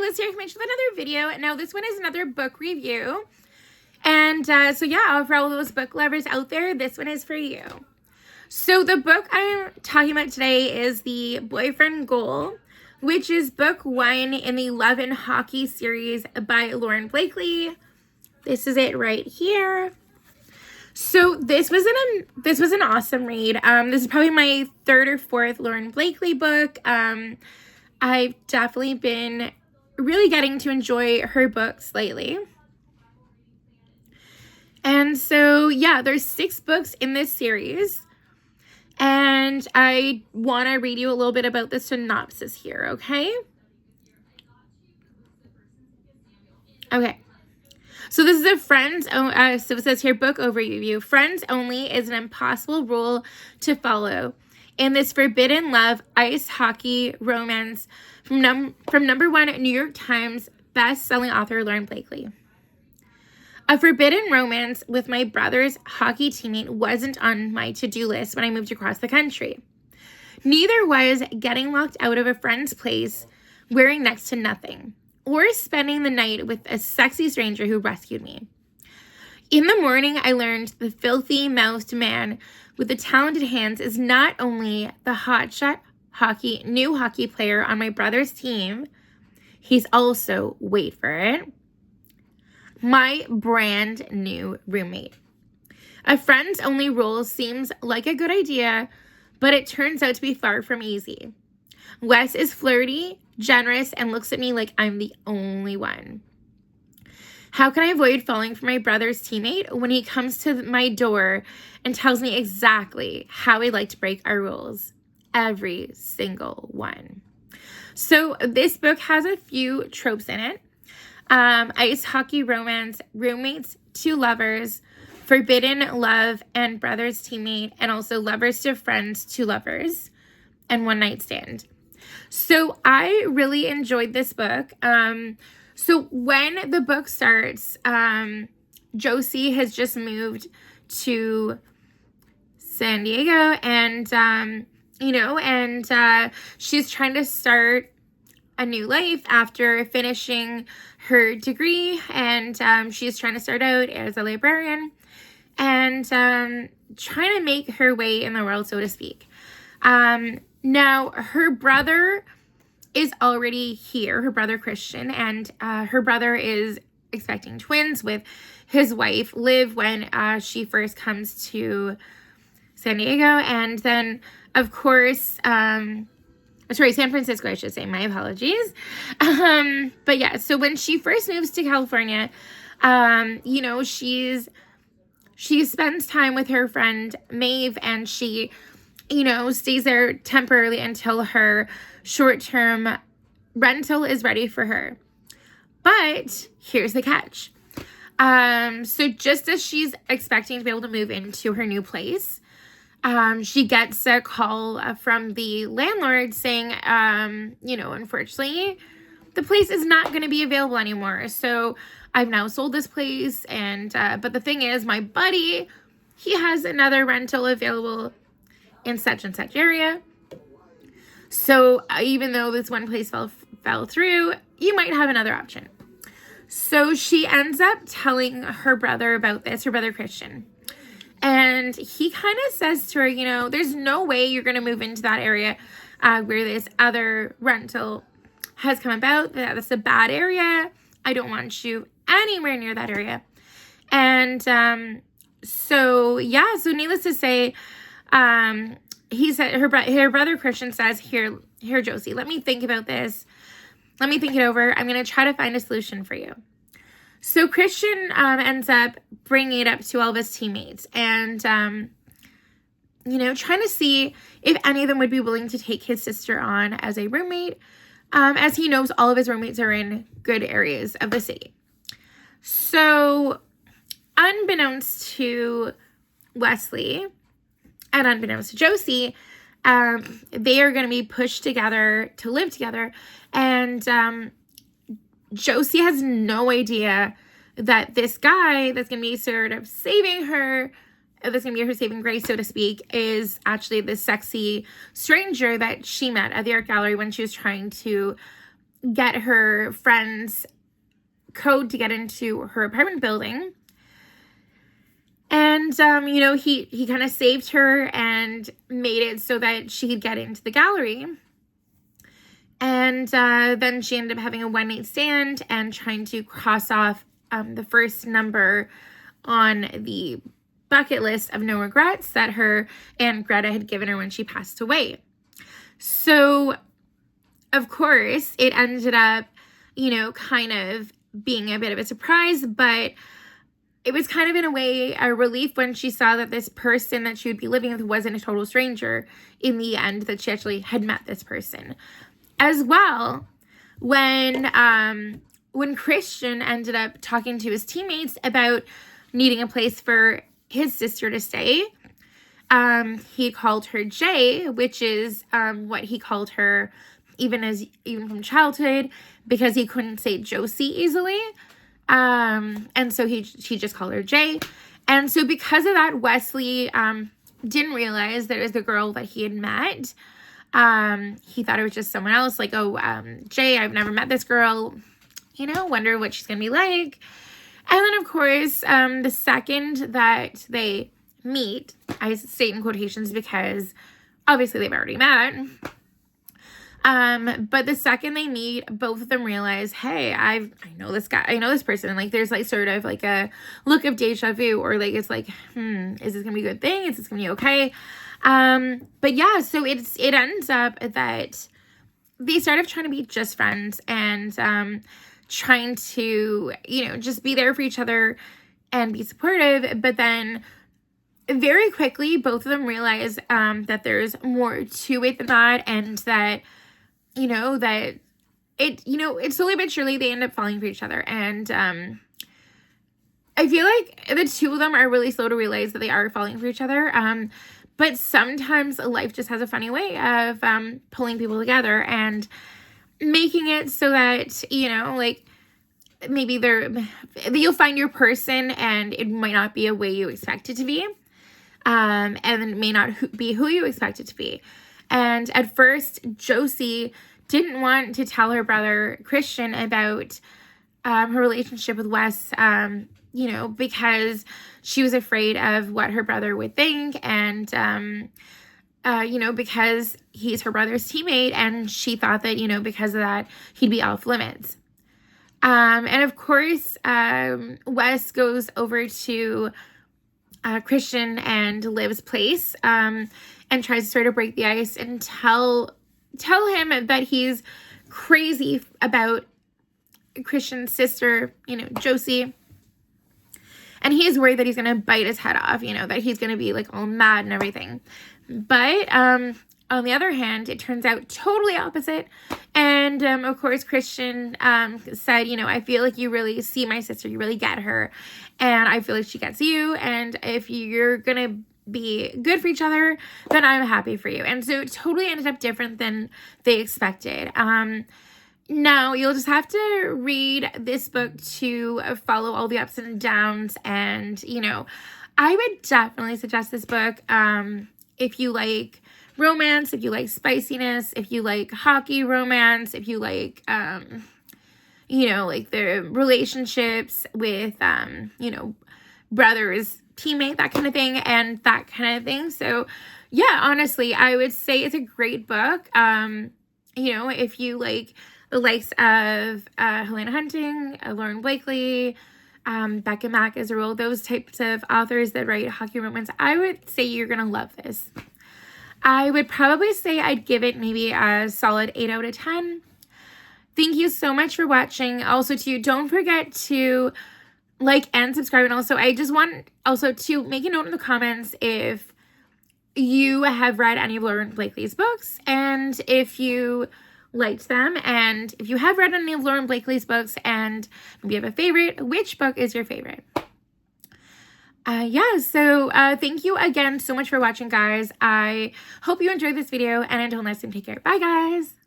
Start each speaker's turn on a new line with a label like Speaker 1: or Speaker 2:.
Speaker 1: Nicholas here, coming with another video. Now this one is another book review. And so yeah, for all those book lovers out there, this one is for you. So the book I'm talking about today is The Boyfriend Goal, which is book 1 in the Love and Hockey series by Lauren Blakely. This is it right here. So this was an awesome read. This is probably my 3rd or 4th Lauren Blakely book. I've definitely been really getting to enjoy her books lately. And so, yeah, there's 6 books in this series. And I want to read you a little bit about the synopsis here, okay? Okay. So this is a Friends, so it says here, book overview. Friends only is an impossible rule to follow. In this forbidden love, ice hockey romance from number 1 New York Times best-selling author Lauren Blakely. A forbidden romance with my brother's hockey teammate wasn't on my to-do list when I moved across the country. Neither was getting locked out of a friend's place wearing next to nothing, or spending the night with a sexy stranger who rescued me. In the morning, I learned the filthy-mouthed man with the talented hands is not only the hotshot new hockey player on my brother's team, he's also, wait for it, my brand new roommate. A friends only rule seems like a good idea, but it turns out to be far from easy. Wes is flirty, generous, and looks at me like I'm the only one. How can I avoid falling for my brother's teammate when he comes to my door and tells me exactly how he'd like to break our rules? Every single one. So this book has a few tropes in it. Ice hockey romance, roommates to lovers, forbidden love and brother's teammate, and also lovers to friends to lovers, and one night stand. So I really enjoyed this book. So when the book starts, Josie has just moved to San Diego, and she's trying to start a new life after finishing her degree, and she's trying to start out as a librarian and trying to make her way in the world, so to speak. Now, her brother is already here, her brother Christian, and her brother is expecting twins with his wife Liv when she first comes to San Diego, and then of course San Francisco, I should say, my apologies. But yeah, so when she first moves to California, she spends time with her friend Maeve, and she stays there temporarily until her short-term rental is ready for her. But here's the catch. So just as she's expecting to be able to move into her new place, she gets a call from the landlord saying, unfortunately, the place is not going to be available anymore. So I've now sold this place, and but the thing is, my buddy, he has another rental available in such and such area. So even though this one place fell through, you might have another option. So she ends up telling her brother about this, her brother Christian. And he kind of says to her, there's no way you're going to move into that area where this other rental has come about. That's a bad area. I don't want you anywhere near that area. And so needless to say, he said, her brother Christian says, here, Josie, let me think about this. Let me think it over. I'm going to try to find a solution for you. So Christian ends up bringing it up to all of his teammates and, trying to see if any of them would be willing to take his sister on as a roommate, as he knows all of his roommates are in good areas of the city. So unbeknownst to Wesley and unbeknownst to Josie, they are going to be pushed together to live together, and Josie has no idea that this guy that's going to be sort of saving her, that's going to be her saving grace, so to speak, is actually this sexy stranger that she met at the art gallery when she was trying to get her friend's code to get into her apartment building. And, you know, he kind of saved her and made it so that she could get into the gallery. And then she ended up having a one-night stand and trying to cross off the first number on the bucket list of no regrets that her Aunt Greta had given her when she passed away. So, of course, it ended up, you know, kind of being a bit of a surprise, but it was kind of, in a way, a relief when she saw that this person that she would be living with wasn't a total stranger in the end, that she actually had met this person. As well, when Christian ended up talking to his teammates about needing a place for his sister to stay, he called her Jay, which is what he called her even from childhood, because he couldn't say Josie easily. And so he just called her Jay. And so because of that, Wesley didn't realize that it was the girl that he had met. He thought it was just someone else, like, oh, Jay, I've never met this girl, you know, wonder what she's gonna be like. And then, of course, the second that they meet, I state in quotations because obviously they've already met, but the second they meet, both of them realize, hey, I know this guy, I know this person. And like, there's like sort of like a look of deja vu, or like, it's like, is this gonna be a good thing? Is this gonna be okay? But yeah, so it ends up that they start off trying to be just friends and, trying to, you know, just be there for each other and be supportive. But then very quickly, both of them realize, that there's more to it than that. And that, you know, that it's slowly but surely they end up falling for each other. And, I feel like the two of them are really slow to realize that they are falling for each other. But sometimes life just has a funny way of pulling people together and making it so that, you know, like, maybe you'll find your person and it might not be a way you expect it to be. And it may not be who you expect it to be. And at first, Josie didn't want to tell her brother Christian about her relationship with Wes, you know, because she was afraid of what her brother would think. And, you know, because he's her brother's teammate, and she thought that, you know, because of that, he'd be off limits. And of course, Wes goes over to Christian and Liv's place, and tries to sort of break the ice and tell him that he's crazy about Christian's sister, you know, Josie. And he's worried that he's going to bite his head off, you know, that he's going to be like all mad and everything. But on the other hand, it turns out totally opposite. And of course, Christian said, you know, I feel like you really see my sister, you really get her. And I feel like she gets you. And if you're going to be good for each other, then I'm happy for you. And so it totally ended up different than they expected. Now, you'll just have to read this book to follow all the ups and downs. And, you know, I would definitely suggest this book if you like romance, if you like spiciness, if you like hockey romance, if you like, you know, like the relationships with, you know, brothers, teammate, that kind of thing, and that kind of thing. So, yeah, honestly, I would say it's a great book. You know, if you like the likes of Helena Hunting, Lauren Blakely, Becca Mack, as a rule, those types of authors that write hockey romance, I would say you're going to love this. I would probably say I'd give it maybe a solid 8 out of 10. Thank you so much for watching. Also, too, don't forget to like and subscribe. And also, I just want also to make a note in the comments if you have read any of Lauren Blakely's books, and if you liked them, and if you have read any of Lauren Blakely's books and maybe you have a favorite, which book is your favorite? Yeah, so thank you again so much for watching, guys. I hope you enjoyed this video, and until next time, take care. Bye, guys.